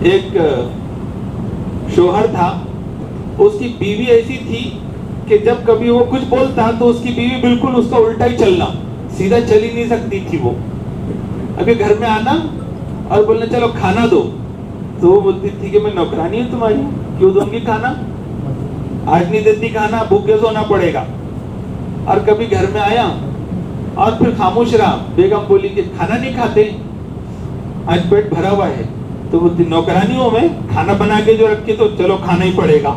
एक शोहर था, उसकी बीवी ऐसी थी कि जब कभी वो कुछ बोलता तो उसकी बीवी बिल्कुल उसका उल्टा ही चलना, सीधा चल ही नहीं सकती थी वो। अभी घर में आना और बोलना चलो खाना दो, तो वो बोलती थी कि मैं नौकरानी हूँ तुम्हारी, क्यों दूंगी खाना, आज नहीं देती खाना, भूखे सोना पड़ेगा। और कभी घर में आया और फिर खामोश रहा, बेगम बोली कि खाना नहीं खाते, आज पेट भरा हुआ है, तो बोलती नौकरानी हूँ मैं, खाना बना के जो रखे तो चलो खाना ही पड़ेगा।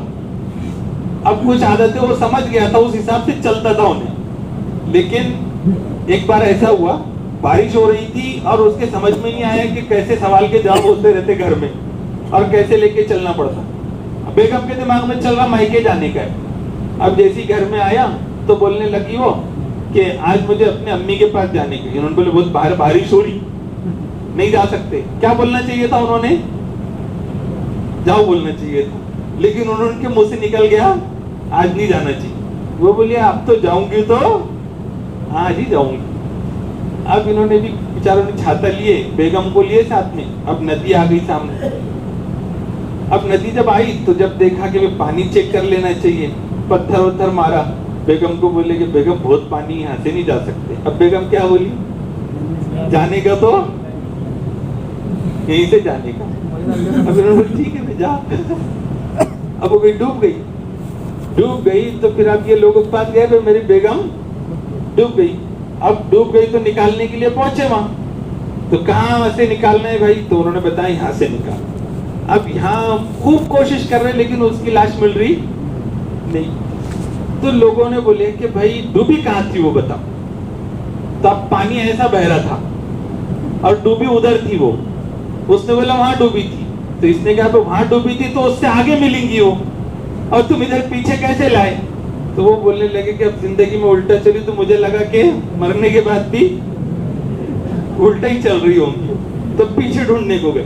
अब कुछ आदतें वो समझ गया था, उस हिसाब से चलता था उन्हें। लेकिन एक बार ऐसा हुआ, बारिश हो रही थी और उसके समझ में नहीं आया कि कैसे सवाल के जवाब होते रहते घर में और कैसे लेके चलना पड़ता। बेगम के दिमाग में चल रहा मायके जाने का है। अब जैसी घर में आया तो बोलने लगी वो कि आज मुझे अपने अम्मी के पास जाने के। उन्होंने बोले बहुत बाहर बारिश हो रही, नहीं जा सकते। क्या बोलना चाहिए था उन्होंने, जाओ बोलना चाहिए था, लेकिन उन्होंने के मुंह से निकल गया आज नहीं जाना चाहिए। वो बोलिए अब तो जाऊंगी तो आज ही जाऊंगी। अब इन्होंने भी बेचारों ने छाता लिए, बेगम को लिए साथ में। अब नदी आ गई सामने। अब नदी जब आई तो जब देखा कि पानी चेक कर लेना चाहिए, पत्थर वत्थर मारा। बेगम को बोले कि बेगम बहुत पानी, यहाँ से नहीं जा सकते। अब बेगम क्या बोली, जाने का तो यहीं से जाने का। अब इन्होंने ठीक है जा। अब वो गई, डूब गई तो फिर अब ये लोगों के पास गए, मेरी बेगम डूब गई। अब डूब गई तो निकालने के लिए पहुंचे वहां, तो कहाँ से निकालना है भाई, तो उन्होंने बताया यहाँ से निकाल। अब यहाँ खूब कोशिश कर रहे लेकिन उसकी लाश मिल रही नहीं। तो लोगों ने बोले कि भाई डूबी कहाँ थी वो बताओ। तो अब पानी ऐसा बह रहा था और डूबी उधर थी वो। उसने बोला वहां डूबी थी। तो इसने कहा तो वहां डूबी थी तो उससे आगे मिलेंगी वो, और तुम इधर पीछे कैसे लाए। तो वो बोलने लगे कि अब जिंदगी में उल्टा चली तो मुझे लगा कि मरने के बाद भी उल्टा ही चल रही होंगी, तो पीछे ढूंढने को गए।